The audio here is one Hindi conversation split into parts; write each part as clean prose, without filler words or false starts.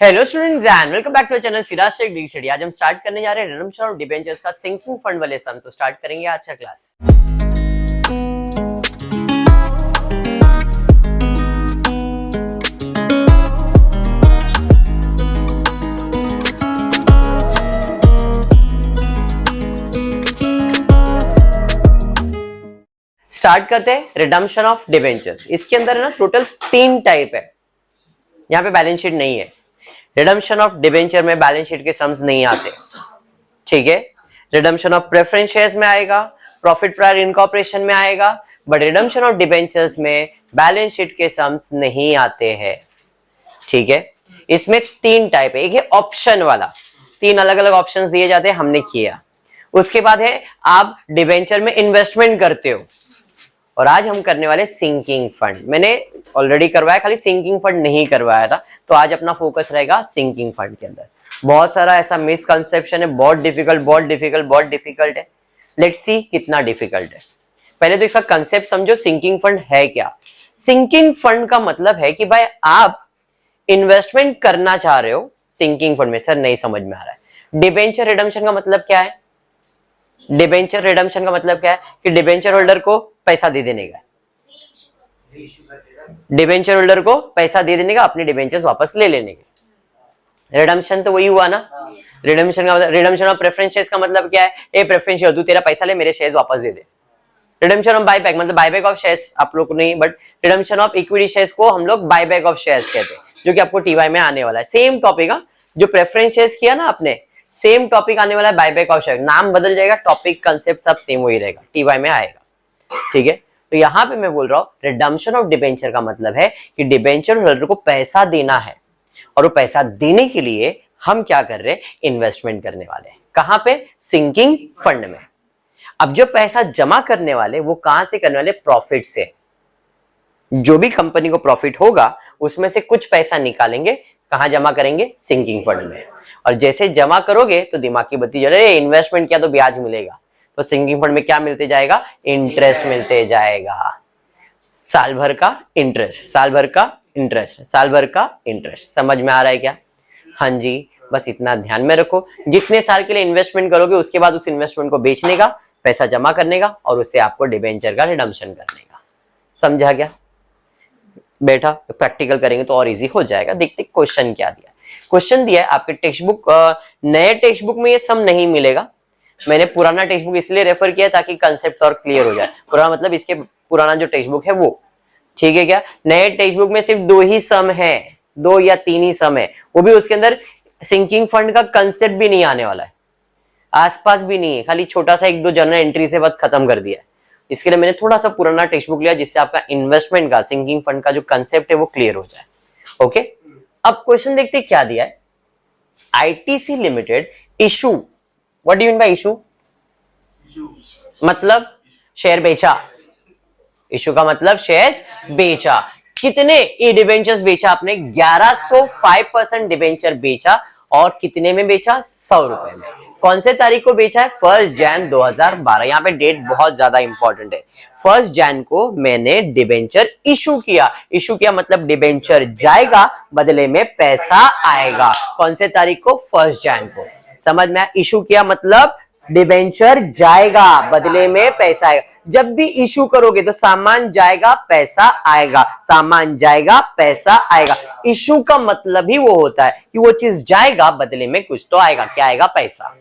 Hello students and welcome back to channel Siraj tech D study. आज हम स्टार्ट करने जा रहे हैं रिडम्पशन ऑफ डिबेंचर्स का सिंकिंग फंड वाले सम। तो स्टार्ट करेंगे आज का क्लास। स्टार्ट करते हैं रिडम्पशन ऑफ डिबेंचर्स। इसके अंदर है ना टोटल 3 टाइप है। यहाँ पे बैलेंस शीट नहीं है। रिडम्पशन ऑफ डिबेंचर में बैलेंस शीट के सम्स नहीं आते, ठीक है। रिडम्पशन ऑफ प्रेफरेंस शेयर्स में आएगा, प्रॉफिट प्रायर इनकॉर्पोरेशन में आएगा, बट रिडम्पशन ऑफ डिबेंचर्स में बैलेंस शीट के सम्स नहीं आते हैं, ठीक है। इसमें 3 टाइप है। एक है ऑप्शन वाला, 3 अलग अलग ऑप्शंस दिए जाते हैं, हमने किया। उसके बाद है आप डिबेंचर में इन्वेस्टमेंट करते हो, और आज हम करने वाले सिंकिंग फंड। मैंने ऑलरेडी करवाया, खाली सिंकिंग फंड नहीं करवाया था, तो आज अपना फोकस रहेगा सिंकिंग फंड के अंदर। बहुत सारा ऐसा मिसकंसेप्शन है, बहुत डिफिकल्ट है। लेट्स सी कितना डिफिकल्ट है। पहले तो इसका कंसेप्ट समझो, सिंकिंग फंड है क्या। सिंकिंग फंड का मतलब है कि भाई आप इन्वेस्टमेंट करना चाह रहे हो सिंकिंग फंड में। सर नहीं समझ में आ रहा है। डिबेंचर रिडम्पशन का मतलब क्या है? डिबेंचर रिडम्पशन का मतलब क्या है कि डिबेंचर होल्डर को पैसा दे देने का, डिबेंचर होल्डर को पैसा दे देने का, अपने डिबेंचर्स वापस ले लेने के। रिडम्पशन तो वही हुआ ना। रिडम्पशन का मतलब, रिडम्पशन ऑफ प्रेफरेंस शेयर्स का मतलब क्या है? ए प्रेफरेंस शेयर, तू तेरा पैसा ले, मेरे शेयर्स वापस दे दे। रिडम्पशन ऑफ बायबैक मतलब बायबैक ऑफ शेयर्स आप लोग को नहीं, but redemption of equity shares को हम लोग बायबैक ऑफ शेयर्स कहते हैं, जो कि आपको टीवाई में आने वाला है। सेम टॉपिक है जो प्रेफरेंस शेयर्स किया ना आपने, सेम टॉपिक आने वाला है बायबैक ऑफ शेयर। नाम बदल जाएगा, टॉपिक कंसेप्ट सब सेम वही रहेगा, टीवाई में आएगा, ठीक है। तो यहां पे मैं बोल रहा हूं रिडम्पशन ऑफ डिबेंचर का मतलब है कि डिबेंचर होल्डर को पैसा देना है, और वो पैसा देने के लिए हम क्या कर रहे हैं? इन्वेस्टमेंट करने वाले हैं। कहां पे? सिंकिंग फंड में। अब जो पैसा जमा करने वाले वो कहां से करने वाले? प्रॉफिट से। जो भी कंपनी को प्रॉफिट होगा उसमें से कुछ पैसा निकालेंगे, कहां जमा करेंगे? सिंकिंग फंड में। और जैसे जमा करोगे तो दिमाग की बत्ती जले, इन्वेस्टमेंट किया तो ब्याज मिलेगा, तो सिंकिंग फंड में क्या मिलते जाएगा? इंटरेस्ट मिलते जाएगा। साल भर का इंटरेस्ट, साल भर का इंटरेस्ट, साल भर का इंटरेस्ट। समझ में आ रहा है क्या? हाँ जी, बस इतना ध्यान में रखो। जितने साल के लिए इन्वेस्टमेंट करोगे उसके बाद उस इन्वेस्टमेंट को बेचने का, पैसा जमा करने का, और उससे आपको डिबेंचर का रिडम्पशन करने का। समझा क्या बेटा? प्रैक्टिकल करेंगे तो और इजी हो जाएगा। देखते क्वेश्चन क्या दिया। क्वेश्चन दिया है आपके टेक्स्ट बुक, नए टेक्स्ट बुक में ये सम नहीं मिलेगा। मैंने पुराना टेक्स्ट बुक इसलिए रेफर किया ताकि कंसेप्ट और क्लियर हो जाए। पुराना मतलब इसके पुराना जो टेक्स्ट बुक है वो, ठीक है क्या। नए टेक्स्ट बुक में सिर्फ 2 ही सम है, 2 या 3 ही सम है, वो भी उसके अंदर सिंकिंग फंड का कंसेप्ट भी नहीं आने वाला है, आसपास भी नहीं है। खाली छोटा सा 1-2 जनरल एंट्री से बस खत्म कर दिया है। इसके लिए मैंने थोड़ा सा पुराना टेक्स्ट बुक लिया, जिससे आपका इन्वेस्टमेंट का, सिंकिंग फंड का जो कंसेप्ट है वो क्लियर हो जाए। ओके, अब क्वेश्चन देखते क्या दिया है। ITC limited issue, what do you mean by issue? मतलब शेयर बेचा। इशू का मतलब शेयर्स बेचा। कितने ई डिबेंचर्स बेचा आपने? 1105% डिबेंचर बेचा। और कितने में बेचा? 100 रुपए में। कौन से तारीख को बेचा है? 1 जनवरी 2012। यहाँ पे डेट बहुत ज्यादा इंपॉर्टेंट है। 1 जनवरी को मैंने डिबेंचर इशू किया। इशू किया मतलब डिबेंचर जाएगा, बदले में पैसा आएगा। कौन से तारीख को? 1 जनवरी को। समझ में? इशू किया मतलब डिबेंचर जाएगा, बदले में पैसा आएगा। जब भी इशू करोगे तो सामान जाएगा, पैसा आएगा, सामान जाएगा, पैसा आएगा। इशू का मतलब ही वो होता है कि वो चीज जाएगा, बदले में कुछ तो आएगा। क्या आएगा? पैसा।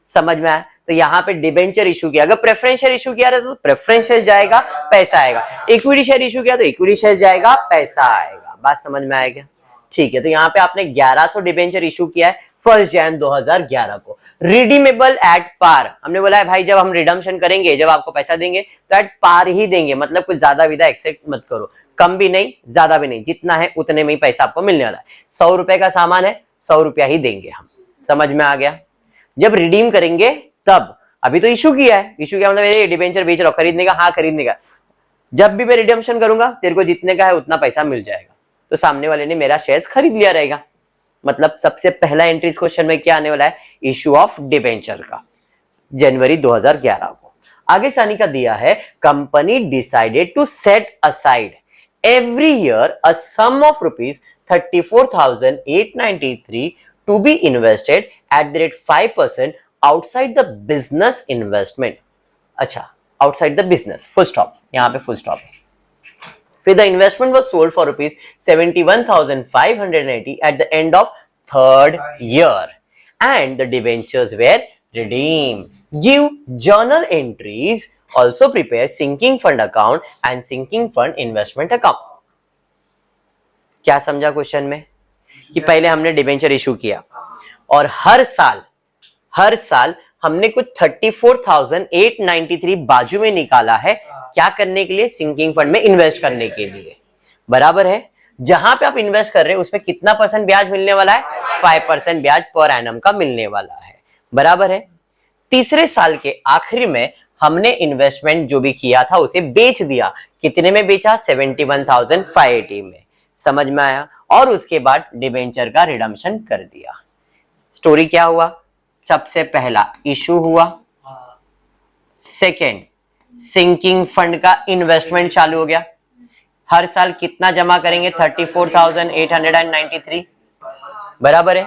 समझ में आया? तो यहाँ पे डिबेंचर इशू किया। अगर प्रेफरेंस शेयर इशू किया तो प्रेफरेंस शेयर जाएगा, पैसा आएगा। इक्विटी शेयर इशू किया तो इक्विटी शेयर जाएगा, पैसा आएगा। बात समझ में आएगा? ठीक है। तो यहाँ पे आपने 1100 डिबेंचर इशू किया है 1 जनवरी 2011 को। Redeemable at par. हमने बोला है भाई जब हम रिडम्पशन करेंगे, जब आपको पैसा देंगे तो एट पार ही देंगे, मतलब कुछ ज्यादा विदा एक्सेप्ट मत करो, कम भी नहीं ज्यादा भी नहीं, जितना है उतने में ही पैसा आपको मिलने वाला है। 100 रुपए का सामान है, 100 रुपया ही देंगे हम। समझ में आ गया? जब रिडीम करेंगे तब। अभी तो इशू किया है, इशू किया मतलब डिबेंचर बेच रहा हूं, खरीदने का? हाँ खरीदने का। जब भी मैं रिडम्पशन करूंगा तेरे को जितने का है उतना पैसा मिल जाएगा, तो सामने वाले ने मेरा शेयर्स खरीद लिया रहेगा। मतलब सबसे पहला एंट्री इस क्वेश्चन में क्या आने वाला है? इशू ऑफ डिबेंचर का, जनवरी 2011 को। आगे सानी का दिया है, company decided to set aside every year a sum of rupees 34,893 to be invested at the rate 5% outside the business investment. अच्छा, outside the business, full stop, यहाँ पे full stop. फिर the investment was sold for rupees 71,580 at the end of third year and the debentures were redeemed. Give journal entries. Also prepare sinking fund account and sinking fund investment account. क्या समझा क्वेश्चन में कि पहले हमने डिबेंचर इशू किया और हर साल हमने कुछ 34,893 बाजू में निकाला है, क्या करने के लिए? सिंकिंग फंड में इन्वेस्ट करने के लिए, बराबर है। जहां पे आप इन्वेस्ट कर रहे हैं उसमें कितना % ब्याज मिलने वाला है? 5% ब्याज पर एनम का मिलने वाला है, बराबर है। तीसरे साल के आखिरी में हमने इन्वेस्टमेंट जो भी किया था उसे बेच दिया। कितने में बेचा? 71,580 में। समझ में आया? और उसके बाद डिबेंचर का रिडम्पशन कर दिया। स्टोरी क्या हुआ? सबसे पहला इशू हुआ, सेकेंड सिंकिंग फंड का इन्वेस्टमेंट चालू हो गया। हर साल कितना जमा करेंगे? 34,893, बराबर है।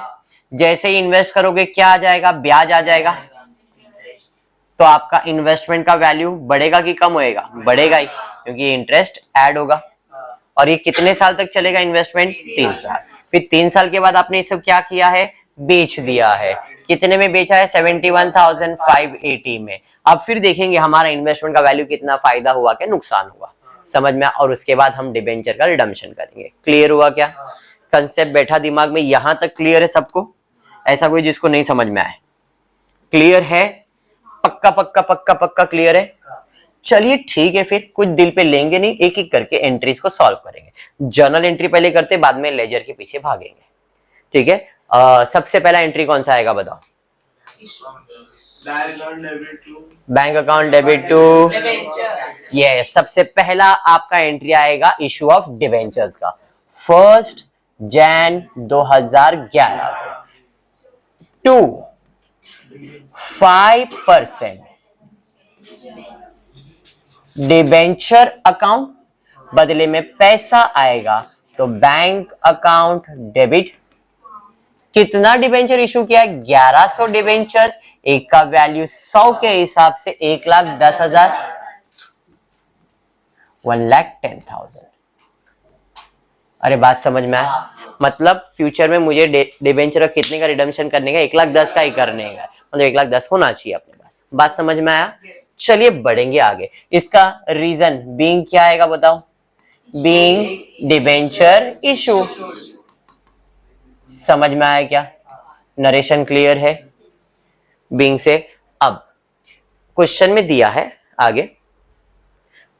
जैसे ही इन्वेस्ट करोगे क्या आ जाएगा? ब्याज आ जाएगा। तो आपका इन्वेस्टमेंट का वैल्यू बढ़ेगा कि कम होएगा? बढ़ेगा ही, क्योंकि इंटरेस्ट ऐड होगा। और ये कितने साल तक चलेगा इन्वेस्टमेंट? 3 साल। फिर 3 साल के बाद आपने ये सब क्या किया है? बेच दिया है। कितने में बेचा है? 71,580 में। अब फिर देखेंगे हमारा इन्वेस्टमेंट का वैल्यू कितना फायदा हुआ, क्या नुकसान हुआ, समझ में। और उसके बाद हम डिबेंचर का रिडम्पशन करेंगे। क्लियर हुआ क्या? कंसेप्ट बैठा दिमाग में? यहां तक क्लियर है सबको? ऐसा कोई जिसको नहीं समझ में आए? क्लियर है? पक्का पक्का पक्का पक्का क्लियर है? चलिए ठीक है, फिर कुछ दिल पे लेंगे नहीं, एक एक करके एंट्रीज को सॉल्व करेंगे। जर्नल एंट्री पहले करते, बाद में लेजर के पीछे भागेंगे, ठीक है। सबसे पहला एंट्री कौन सा आएगा बताओ? Bank account debit to yes, सबसे पहला आपका एंट्री आएगा इशू ऑफ डिबेंचर्स का 1 जनवरी 2011 टू 5% डिबेंचर अकाउंट, बदले में पैसा आएगा तो बैंक अकाउंट डेबिट। कितना डिबेंचर इशू किया? 1100 डिबेंचर्स, एक का वैल्यू 100 के हिसाब से 1,10,000, 1,10,000। अरे बात समझ में आया? मतलब फ्यूचर में मुझे डिबेंचर कितने का रिडम्पशन करने का? 1,10,000 का ही करने का, मतलब 1,10,000 होना चाहिए अपने पास। बात समझ में आया? चलिए बढ़ेंगे आगे। इसका रीजन बीइंग क्या आएगा बताओ? Being debenture issue. समझ में आया क्या? नरेशन क्लियर है बीइंग से? अब क्वेश्चन में दिया है आगे,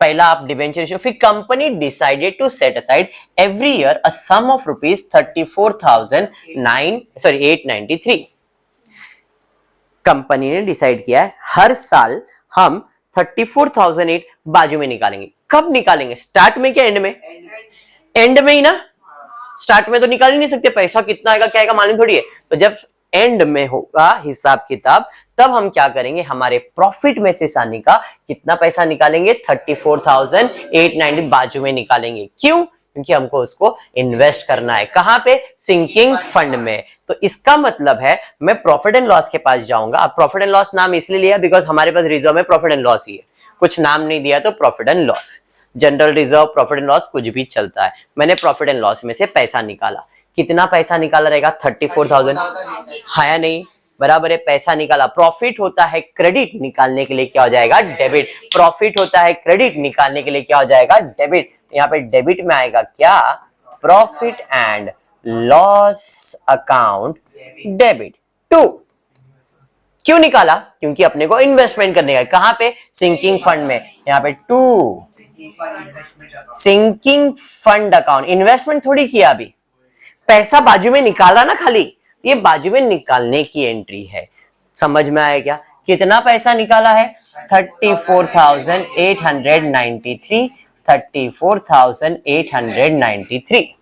पहला आप डिबेंचर इशू, फिर company decided to set aside every year a sum of rupees 34,893। Company ने डिसाइड किया है हर साल हम 34,008 बाजू में निकालेंगे। कब निकालेंगे? स्टार्ट में क्या एंड में? एंड में ही ना। स्टार्ट में तो निकाल ही नहीं सकते, पैसा कितना आएगा क्या आएगा मालूम थोड़ी है। तो जब एंड में होगा हिसाब किताब, तब हम क्या करेंगे? हमारे प्रॉफिट में से सानी का कितना पैसा निकालेंगे? 34,890 बाजू में निकालेंगे। क्यों? क्योंकि हमको उसको इन्वेस्ट करना है। कहां पे? सिंकिंग फंड में। तो इसका मतलब है मैं प्रॉफिट एंड लॉस के पास जाऊंगा। अब प्रॉफिट एंड लॉस नाम इसलिए लिया बिकॉज हमारे पास रिजर्व में प्रॉफिट एंड लॉस ही है, कुछ नाम नहीं दिया तो profit and loss, general reserve, profit and loss कुछ भी चलता है। मैंने प्रॉफिट एंड लॉस में से पैसा निकाला। कितना पैसा निकाला रहेगा? 34,000 है या नहीं? बराबर है, पैसा निकाला। प्रॉफिट होता है क्रेडिट, निकालने के लिए क्या हो जाएगा? डेबिट। प्रॉफिट होता है क्रेडिट, निकालने के लिए क्या हो जाएगा? डेबिट। यहाँ पे डेबिट में आएगा क्या? Profit and loss account debit to. क्यों निकाला? क्योंकि अपने को इन्वेस्टमेंट करने का। कहां पे? सिंकिंग फंड में। यहाँ पे to sinking fund account. Investment थोड़ी किया, अभी पैसा बाजू में निकाला ना, खाली ये बाजू में निकालने की एंट्री है। समझ में आया क्या? कितना पैसा निकाला है? 34,893, 34,893।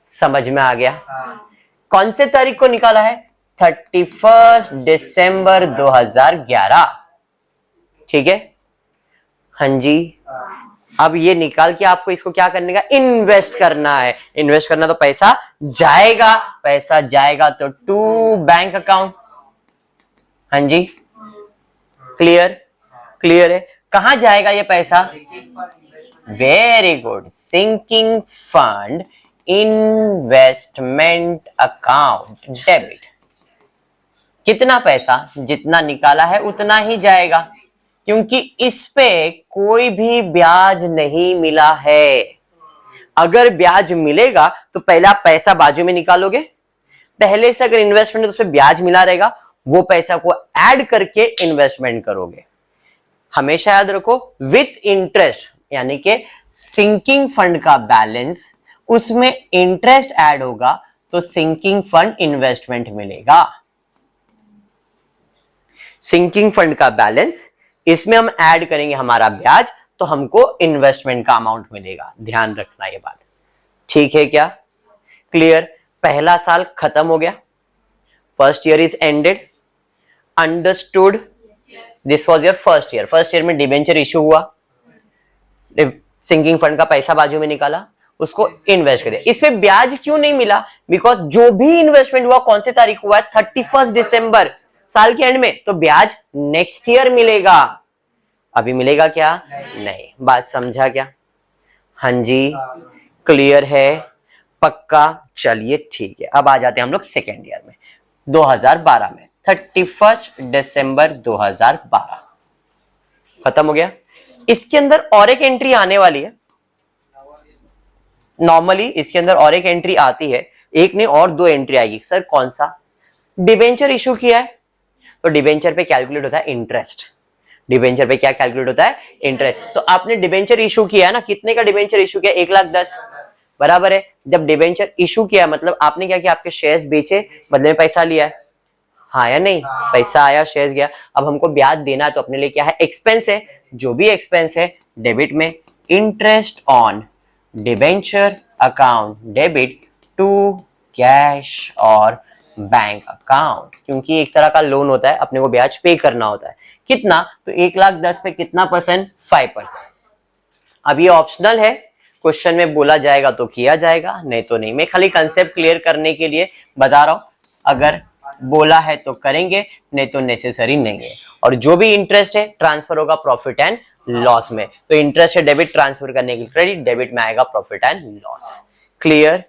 समझ में आ गया? कौन से तारीख को निकाला है? 31 दिसंबर 2011। ठीक है, हाँ जी। अब ये निकाल के आपको इसको क्या करने का, इन्वेस्ट करना है। इन्वेस्ट करना तो पैसा जाएगा, पैसा जाएगा तो टू बैंक अकाउंट। हाँ जी, क्लियर, क्लियर है। कहां जाएगा ये पैसा? Very good, sinking fund investment account debit. कितना पैसा? जितना निकाला है उतना ही जाएगा, क्योंकि इस पे कोई भी ब्याज नहीं मिला है। अगर ब्याज मिलेगा तो पहला पैसा बाजू में निकालोगे, पहले से अगर इन्वेस्टमेंट तो उस पे ब्याज मिला रहेगा, वो पैसा को ऐड करके इन्वेस्टमेंट करोगे। हमेशा याद रखो, विथ इंटरेस्ट, यानी कि सिंकिंग फंड का बैलेंस, उसमें इंटरेस्ट ऐड होगा तो सिंकिंग फंड इन्वेस्टमेंट मिलेगा। सिंकिंग फंड का बैलेंस, इसमें हम ऐड करेंगे हमारा ब्याज, तो हमको इन्वेस्टमेंट का अमाउंट मिलेगा। ध्यान रखना ये बात, ठीक है क्या? क्लियर? पहला साल खत्म हो गया, first year is ended, understood? This was your first year. First year में डिबेंचर इशू हुआ, सिंकिंग फंड का पैसा बाजू में निकाला, उसको इन्वेस्ट कर दिया। इस पे ब्याज क्यों नहीं मिला? बिकॉज जो भी इन्वेस्टमेंट हुआ कौन से तारीख हुआ है? 31 दिसंबर, साल के एंड में। तो ब्याज नेक्स्ट ईयर मिलेगा, अभी मिलेगा क्या? नहीं। बात समझा क्या? हाँ जी, क्लियर है, पक्का? चलिए ठीक है, अब आ जाते हैं हम लोग सेकेंड ईयर में, 2012 में। 31 दिसंबर 2012 खत्म हो गया। इसके अंदर और एक एंट्री आने वाली है। नॉर्मली इसके अंदर और एक एंट्री आती है, एक नहीं और दो एंट्री आएगी। सर कौन सा? डिबेंचर इशू किया है, तो डिबेंचर पे कैलकुलेट होता है इंटरेस्ट। डिबेंचर पे क्या कैलकुलेट होता है? इंटरेस्ट। तो आपने डिबेंचर इशू किया है ना, कितने का डिबेंचर इशू किया? 1,10,000, बराबर है। जब डिबेंचर इशू किया मतलब आपने क्या किया? आपके शेयर्स बेचे, बदले में पैसा लिया है, हाँ या नहीं? पैसा आया, शेयर्स गया। अब हमको ब्याज देना है, तो अपने लिए क्या है? एक्सपेंस है। जो भी एक्सपेंस है डेबिट में, interest on debenture account debit to cash और बैंक अकाउंट, क्योंकि एक तरह का लोन होता है, अपने को ब्याज पे करना होता है। कितना? तो 1,10,000 पे कितना परसेंट? 5%। अब ये ऑप्शनल है, क्वेश्चन में बोला जाएगा तो किया जाएगा, नहीं तो नहीं। मैं खाली कंसेप्ट क्लियर करने के लिए बता रहा हूं, अगर बोला है तो करेंगे, नहीं तो नेसेसरी नहीं है। और जो भी इंटरेस्ट है ट्रांसफर होगा प्रॉफिट एंड लॉस में। तो इंटरेस्ट है डेबिट, ट्रांसफर करने के लिए क्रेडिट, डेबिट में आएगा प्रॉफिट एंड लॉस। क्लियर?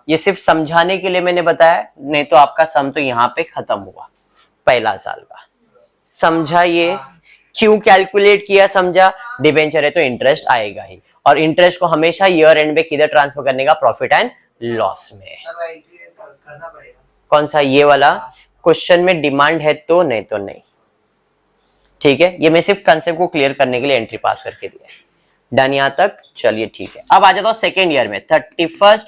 ये सिर्फ समझाने के लिए मैंने बताया, नहीं तो आपका सम तो यहाँ पे खत्म हुआ पहला साल का। समझा ये? क्यों कैलकुलेट किया? समझा? डिबेंचर है तो इंटरेस्ट आएगा ही, और इंटरेस्ट को हमेशा ईयर एंड में किधर ट्रांसफर करने का? प्रॉफिट एंड लॉस में। कौन सा? ये वाला। क्वेश्चन में डिमांड है तो, नहीं तो नहीं। ठीक है, ये मैं सिर्फ कंसेप्ट को क्लियर करने के लिए एंट्री पास करके दिया है। डन यहां तक? चलिए ठीक है। अब आ जाता हूं सेकेंड ईयर में, 31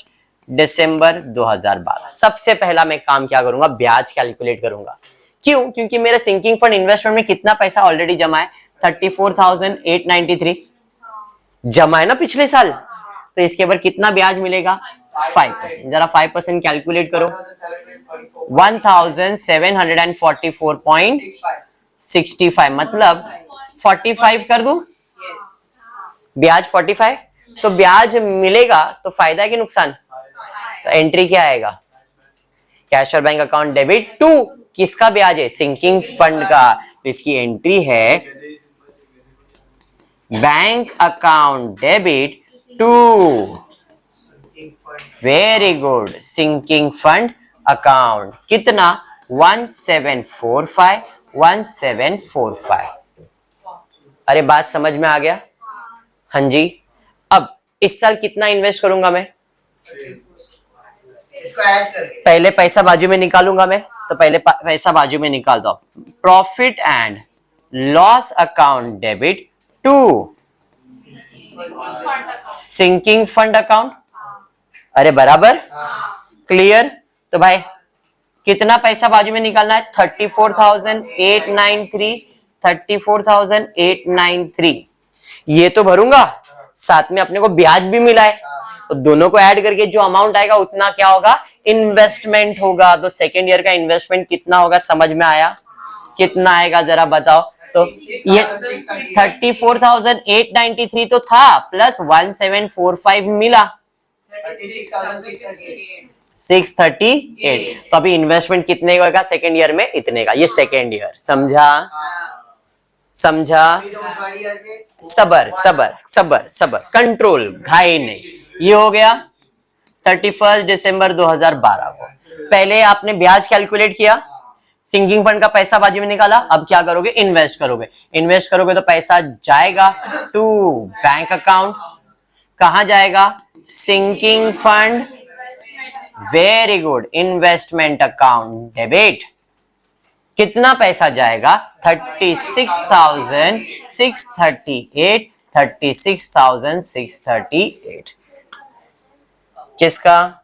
दिसंबर 2012। सबसे पहला मैं काम क्या करूंगा? ब्याज कैलकुलेट करूंगा। क्यों? क्योंकि मेरा सिंकिंग फंड इन्वेस्टमेंट में कितना पैसा ऑलरेडी जमा है? 34,893 जमा है ना पिछले साल, तो इसके ऊपर कितना ब्याज मिलेगा? 5%। जरा 5% कैलकुलेट करो। 1744.65, मतलब 45 कर दूं? ब्याज 45, तो ब्याज मिलेगा तो फायदा है कि नुकसान? तो एंट्री क्या आएगा? कैश और बैंक अकाउंट डेबिट टू, किसका ब्याज है? सिंकिंग फंड का। तो इसकी एंट्री है bank account debit to, very good, sinking fund account. कितना? 1745। अरे बात समझ में आ गया? हाँ जी। अब इस साल कितना इन्वेस्ट करूंगा मैं? पहले पैसा बाजू में निकालूंगा मैं, तो पहले पैसा बाजू में निकाल दो। Profit and loss account debit to sinking fund account. अरे बराबर, क्लियर? तो भाई कितना पैसा बाजू में निकालना है? 34,893। 34,893 ये तो भरूंगा, साथ में अपने को ब्याज भी मिला है, तो दोनों को ऐड करके जो अमाउंट आएगा उतना क्या होगा? इन्वेस्टमेंट होगा। तो सेकेंड ईयर का इन्वेस्टमेंट कितना होगा? समझ में आया? कितना आएगा जरा बताओ? तो ये 34,893 तो था, प्लस 1745 मिला 638। तो अभी इन्वेस्टमेंट कितने का सेकेंड ईयर में? इतने का। ये सेकेंड ईयर, समझा? समझा? सबर सबर सबर सबर, कंट्रोल, घाई नहीं। ये हो गया 31 दिसंबर 2012 को। पहले आपने ब्याज कैलकुलेट किया, सिंकिंग फंड का पैसा बाजू में निकाला। अब क्या करोगे? इन्वेस्ट करोगे। इन्वेस्ट करोगे तो पैसा जाएगा टू बैंक अकाउंट। कहां जाएगा? Sinking fund. Very good, investment account debit. कितना पैसा जाएगा? 36,638। 36,638 किसका?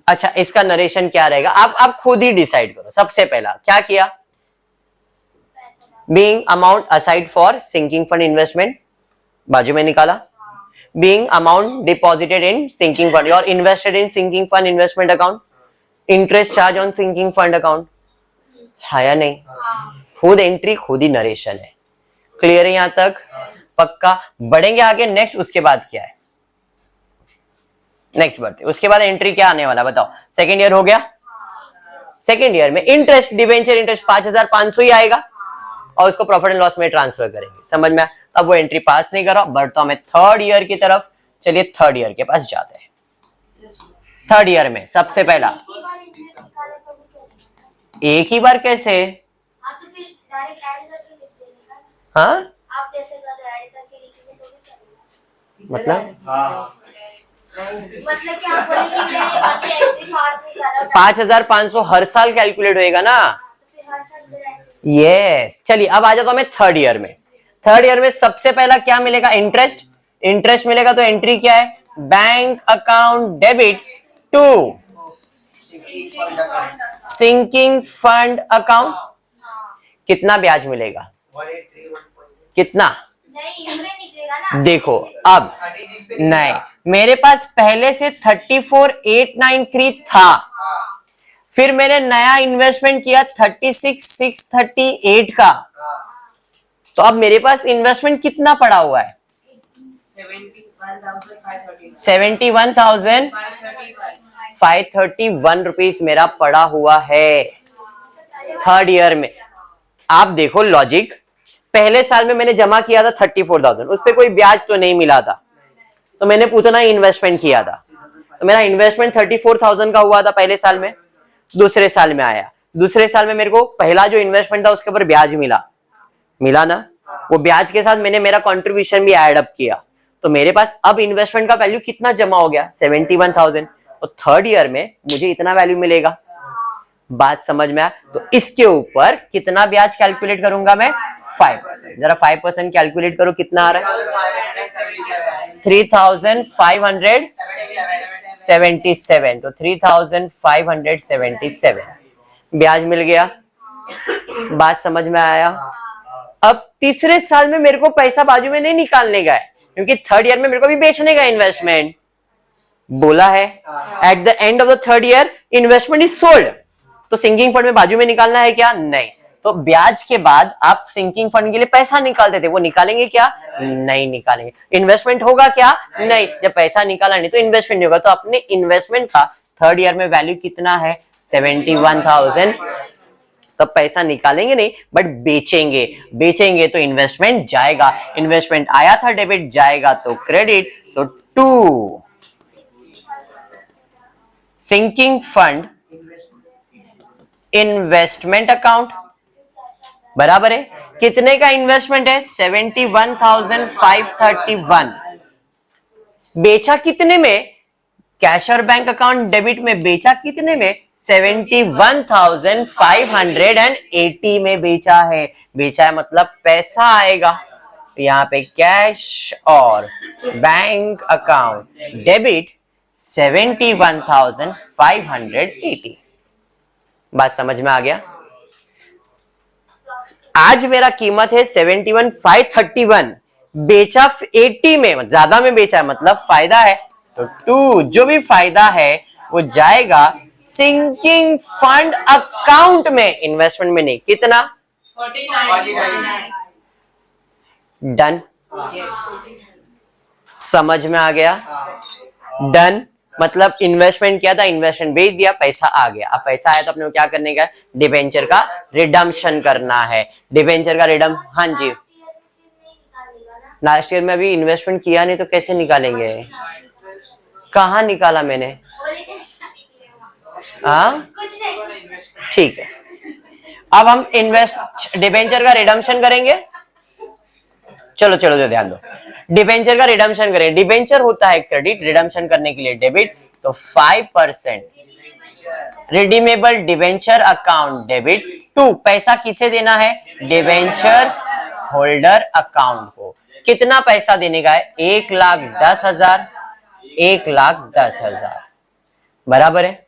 अच्छा, इसका नरेशन क्या रहेगा? आप खुद ही डिसाइड करो। सबसे पहला क्या किया? Being amount aside for sinking fund investment, बाजू में निकाला। Being amount deposited in sinking fund और invested in sinking fund investment account, interest charge on sinking fund account, है या नहीं? खुद एंट्री, खुद ही नरेशन है। क्लियर है यहां तक? पक्का? बढ़ेंगे आगे। नेक्स्ट उसके बाद क्या है? नेक्स्ट बढ़ते, उसके बाद एंट्री क्या आने वाला बताओ? सेकेंड ईयर हो गया। सेकेंड ईयर में इंटरेस्ट, डिवेंचर इंटरेस्ट 5,500 ही आएगा और उसको प्रॉफिट एंड लॉस में ट्रांसफर करेंगे। समझ में? अब वो एंट्री पास नहीं करा, बढ़ता हूं मैं थर्ड ईयर की तरफ। चलिए थर्ड ईयर के पास जाते हैं। थर्ड ईयर में सबसे पहला, एक ही बार कैसे? हाँ, मतलब 5,500 हर साल कैलकुलेट होएगा ना? यस। चलिए अब आ जाता हूं मैं थर्ड ईयर में। थर्ड ईयर में सबसे पहला क्या मिलेगा? इंटरेस्ट। इंटरेस्ट मिलेगा तो एंट्री क्या है? Bank account debit to sinking fund account. कितना ब्याज मिलेगा? कितना? देखो अब नहीं, मेरे पास पहले से 34,893 था, फिर मैंने नया इन्वेस्टमेंट किया 36,638 का। तो अब मेरे पास इन्वेस्टमेंट कितना पड़ा हुआ है? 71,531 रुपीस मेरा पड़ा हुआ है थर्ड ईयर में। आप देखो लॉजिक, पहले साल में मैंने जमा किया था 34,000, उस पर कोई ब्याज तो नहीं मिला था, तो मैंने उतना ही इन्वेस्टमेंट किया था। तो मेरा इन्वेस्टमेंट 34,000 का हुआ था पहले साल में। दूसरे साल में आया, दूसरे साल में मेरे को पहला जो इन्वेस्टमेंट था उसके ऊपर ब्याज मिला ना? वो ब्याज के साथ मैंने मेरा कंट्रीब्यूशन भी ऐड अप किया, तो मेरे पास अब इन्वेस्टमेंट का वैल्यू कितना जमा हो गया? 71,000। तो थर्ड ईयर में मुझे इतना वैल्यू मिलेगा। बात समझ में आया? तो इसके ऊपर कितना ब्याज कैलकुलेट करूंगा मैं? 5%। जरा 5% कैलकुलेट करो, कितना आ रहा है? 3,577। तो 3,577 ब्याज मिल गया। बात समझ में आया? अब तीसरे साल में मेरे को पैसा बाजू में नहीं निकालने का है, क्योंकि थर्ड ईयर में मेरे को भी बेचने का इन्वेस्टमेंट बोला है। At the end of the third year investment is sold, तो सिंकिंग फंड में बाजू में निकालना है क्या? नहीं। तो ब्याज के बाद आप सिंकिंग फंड के लिए पैसा निकालते थे, वो निकालेंगे क्या? नहीं निकालेंगे। इन्वेस्टमेंट होगा क्या? नहीं। जब पैसा निकाला नहीं तो इन्वेस्टमेंट नहीं होगा। तो अपने इन्वेस्टमेंट का थर्ड ईयर में वैल्यू कितना है? 71,000। तब पैसा निकालेंगे नहीं, बट बेचेंगे तो इन्वेस्टमेंट जाएगा। इन्वेस्टमेंट आया था डेबिट, जाएगा तो क्रेडिट। तो to sinking fund investment account बराबर है कितने का इन्वेस्टमेंट है? 71,531। बेचा कितने में? कैश और बैंक अकाउंट डेबिट में बेचा कितने में? 71,580 में बेचा है। बेचा है मतलब पैसा आएगा। यहाँ पे कैश और बैंक अकाउंट डेबिट 71,580। बात समझ में आ गया? आज मेरा कीमत है 71,531, बेचा 80 में, ज्यादा में बेचा है मतलब फायदा है। तो टू जो भी फायदा है वो जाएगा सिंकिंग फंड अकाउंट में, इन्वेस्टमेंट में नहीं। कितना? डन, समझ में आ गया? डन मतलब इन्वेस्टमेंट किया था, इन्वेस्टमेंट बेच दिया, पैसा आ गया। अब पैसा आया तो अपने को क्या करने का है? डिबेंचर का रिडम्पशन करना है। डिबेंचर का रिडम, हाँ जी, लास्ट ईयर में अभी इन्वेस्टमेंट किया नहीं तो कैसे निकालेंगे? कहाँ निकाला मैंने? हाँ ठीक है, अब हम डिबेंचर का रिडम्पशन करेंगे। चलो चलो ध्यान दो, डिबेंचर का रिडम्पशन करें। डिबेंचर होता है क्रेडिट, रिडम्पशन करने के लिए डेबिट, तो 5% redeemable debenture account debit to, पैसा किसे देना है? डिबेंचर होल्डर अकाउंट को। कितना पैसा देने का है? 1,10,000, 1,10,000 बराबर है।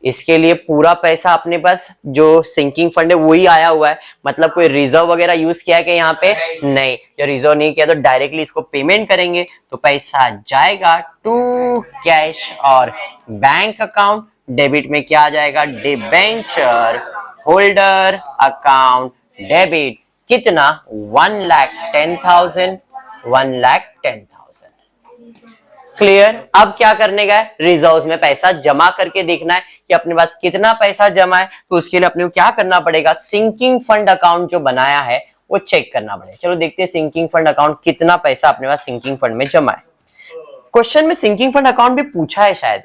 इसके लिए पूरा पैसा अपने पास जो सिंकिंग फंड है वही आया हुआ है, मतलब कोई रिजर्व वगैरह यूज किया है कि यहाँ पे? नहीं, जो रिजर्व नहीं किया तो डायरेक्टली इसको पेमेंट करेंगे, तो पैसा जाएगा टू कैश और बैंक अकाउंट। डेबिट में क्या आ जाएगा? Debenture holder account debit. कितना? 1,10,000, 1,10,000। क्लियर? अब क्या करने का है? रिजर्व्स में पैसा जमा करके देखना है कि अपने पास कितना पैसा जमा है, तो उसके लिए अपने को क्या करना पड़ेगा? सिंकिंग फंड अकाउंट जो बनाया है वो चेक करना पड़ेगा। चलो देखते हैं सिंकिंग फंड अकाउंट कितना पैसा अपने पास सिंकिंग फंड में जमा है। क्वेश्चन में सिंकिंग फंड अकाउंट भी पूछा है शायद,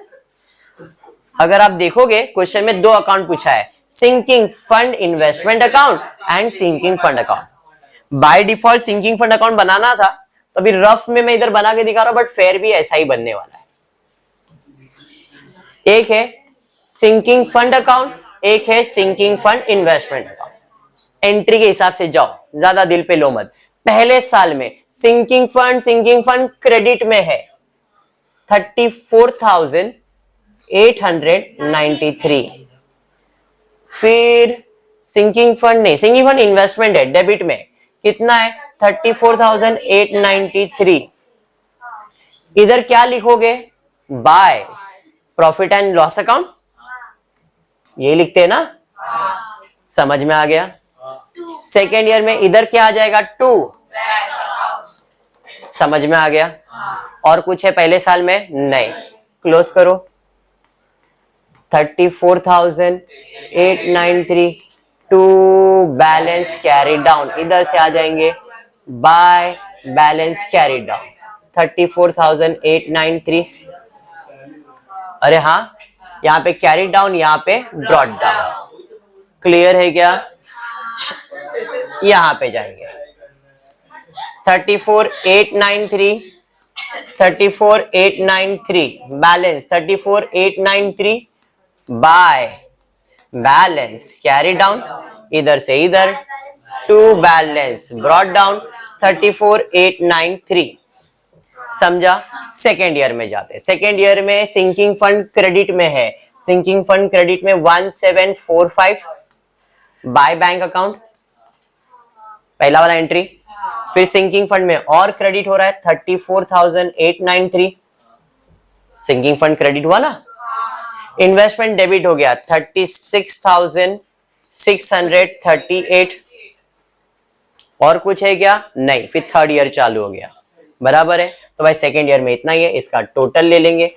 अगर आप देखोगे क्वेश्चन में 2 अकाउंट पूछा है, sinking fund investment account and sinking fund account. By default sinking fund account बनाना था, तो अभी रफ में मैं इधर बना के दिखा रहा हूं, बट फेयर भी ऐसा ही बनने वाला है। एक है सिंकिंग फंड अकाउंट, एक है sinking fund investment account. Entry के हिसाब से जाओ, ज्यादा दिल पे लो मत। पहले साल में सिंकिंग फंड क्रेडिट में है 34,893। फिर सिंकिंग फंड इन्वेस्टमेंट है, डेबिट में कितना है? 34,893। इधर क्या लिखोगे? By profit and loss account, ये लिखते हैं ना? समझ में आ गया? सेकेंड ईयर में इधर क्या आ जाएगा? टू। समझ में आ गया? और कुछ है पहले साल में? नहीं। क्लोज करो। 34,893 टू बैलेंस कैरी डाउन, इधर से आ जाएंगे बाय बैलेंस कैरी डाउन 34,893। अरे हाँ, यहाँ पे कैरी डाउन, यहाँ पे ब्रॉट डाउन। क्लियर है क्या? यहाँ पे जाएंगे 34,893 balance 34,893 by balance carry down, इधर से इधर टू बैलेंस ब्रॉट डाउन 34,893। समझा? सेकेंड ईयर में जाते हैं। सेकेंड ईयर में सिंकिंग फंड क्रेडिट में है, सिंकिंग फंड क्रेडिट में 1745 बाय बैंक अकाउंट, पहला वाला एंट्री। फिर सिंकिंग फंड में और क्रेडिट हो रहा है 34,893, सिंकिंग फंड क्रेडिट हुआ ना। इन्वेस्टमेंट डेबिट हो गया 36,638। और कुछ है क्या? नहीं। फिर थर्ड ईयर चालू हो गया, बराबर है। तो भाई सेकेंड ईयर में इतना ही है, इसका टोटल ले लेंगे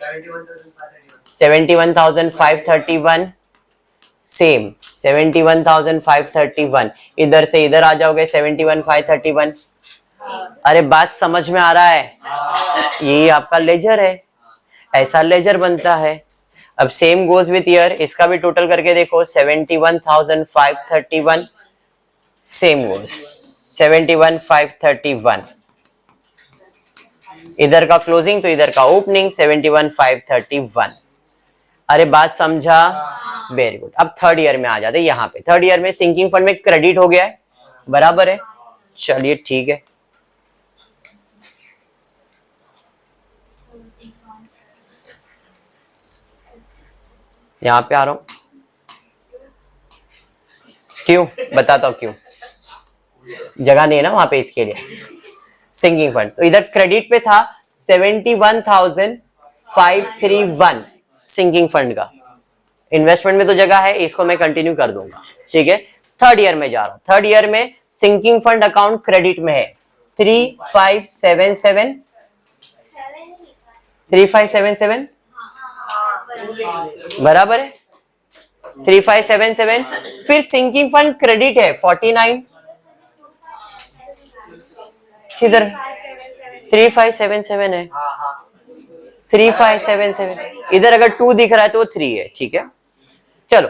71,531। सेम 71,531, इधर से इधर आ जाओगे 71,531। अरे बात समझ में आ रहा है? ये आपका लेजर है, ऐसा लेजर बनता है। अब सेम गोज विथ ईयर, इसका भी टोटल करके देखो 71,531, सेम गोज 71,531। इधर का क्लोजिंग तो इधर का ओपनिंग 71,531। अरे बात समझा? Very good. अब थर्ड ईयर में आ जाते, यहाँ पे थर्ड ईयर में सिंकिंग फंड में क्रेडिट हो गया है, बराबर है। चलिए ठीक है, यहां पे आ रहा हूं। क्यों बताता हूं क्यों, जगह नहीं है ना वहां पे इसके लिए। सिंकिंग फंड तो इधर क्रेडिट पे था 71,531 सिंकिंग फंड का। इन्वेस्टमेंट में तो जगह है, इसको मैं कंटिन्यू कर दूंगा, ठीक है। थर्ड ईयर में जा रहा हूं, थर्ड ईयर में सिंकिंग फंड अकाउंट क्रेडिट में है 3577 3577 बराबर है 3577। फिर सिंकिंग फंड क्रेडिट है 49 किधर 3577 है 3577 इधर अगर 2 दिख रहा है तो 3 है, ठीक है। चलो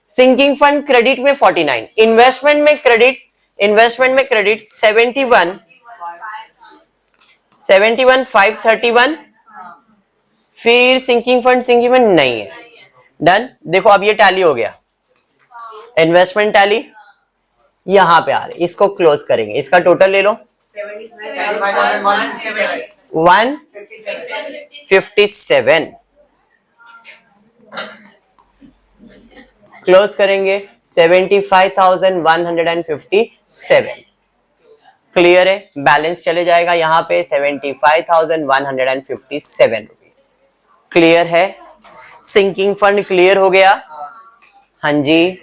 सिंकिंग फंड क्रेडिट में 49, इन्वेस्टमेंट में क्रेडिट 71 531, फिर सिंकिंग फंड नहीं है, डन। देखो अब ये टैली हो गया, इन्वेस्टमेंट टैली यहां पे आ रही, इसको क्लोज करेंगे, इसका टोटल ले लो 157 क्लोज करेंगे 75,157 क्लियर है। बैलेंस चले जाएगा यहाँ पे 75,157 रुपीज क्लियर है। सिंकिंग फंड क्लियर हो गया, हाँ जी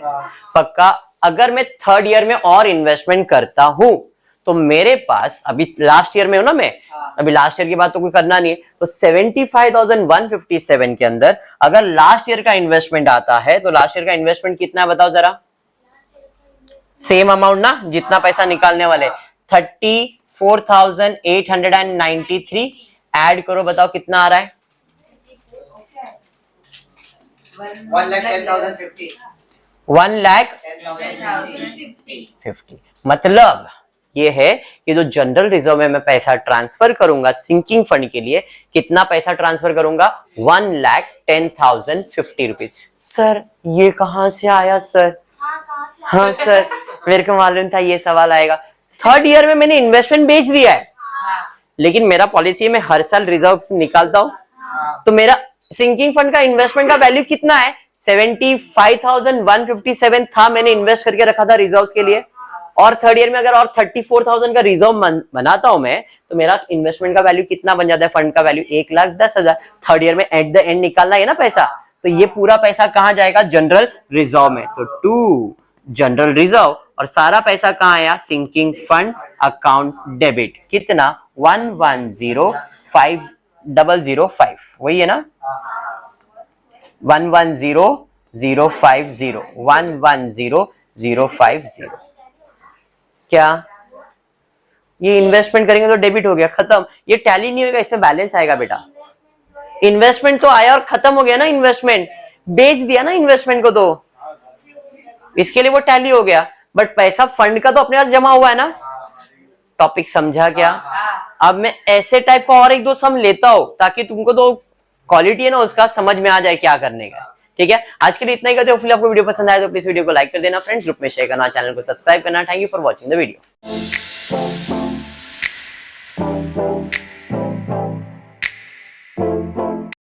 पक्का। अगर मैं थर्ड ईयर में और इन्वेस्टमेंट करता हूं तो मेरे पास, अभी लास्ट ईयर में हूं ना मैं, अभी लास्ट ईयर की बात तो कोई करना नहीं है, तो 75,157 के अंदर अगर लास्ट ईयर का इन्वेस्टमेंट आता है तो लास्ट ईयर का इन्वेस्टमेंट कितना है बताओ जरा, सेम अमाउंट ना जितना पैसा निकालने वाले 34,893 ऐड करो, बताओ कितना आ रहा है 1,10,50। मतलब ये है कि जो जनरल रिजर्व में मैं पैसा ट्रांसफर करूंगा सिंकिंग फंड के लिए, कितना पैसा ट्रांसफर करूंगा 1,10,50 रुपीज। सर ये कहां से आया सर? हाँ सर मेरे को मालूम था ये सवाल आएगा। थर्ड ईयर में मैंने इन्वेस्टमेंट बेच दिया है, लेकिन मेरा पॉलिसी है मैं हर साल रिजर्व निकालता हूं, तो मेरा सिंकिंग फंड का इन्वेस्टमेंट का वैल्यू कितना है 75,157 था, मैंने इन्वेस्ट करके रखा था रिजर्व्स के लिए। और थर्ड ईयर में अगर और 34,000 का रिजर्व बनाता हूं मैं, तो मेरा इन्वेस्टमेंट का वैल्यू कितना बन जाता है, फंड का वैल्यू 1,10,000। थर्ड ईयर में एट द एंड निकालना है ना पैसा, तो ये पूरा पैसा कहां जाएगा जनरल रिजर्व में, तो 2 जनरल रिजर्व और सारा पैसा कहां आया सिंकिंग फंड अकाउंट डेबिट, कितना 110,005 वही है ना 110,050 क्या ये इन्वेस्टमेंट करेंगे तो डेबिट हो गया, खत्म। ये टैली नहीं होगा, इसमें बैलेंस आएगा बेटा। इन्वेस्टमेंट तो आया और खत्म हो गया ना, इन्वेस्टमेंट बेच दिया ना इन्वेस्टमेंट को, तो इसके लिए वो टैली हो गया, बट पैसा फंड का तो अपने पास जमा हुआ है ना। टॉपिक समझा क्या? अब मैं ऐसे टाइप का और एक दो सम लेता हूं ताकि तुमको तो क्वालिटी है ना उसका समझ में आ जाए क्या करने का, ठीक है। आज के लिए इतना ही करते हो। फिर आपको वीडियो पसंद आए तो प्लीज वीडियो को लाइक कर देना, फ्रेंड्स ग्रुप में शेयर करना, चैनल को सब्सक्राइब करना। Thank you for watching the video.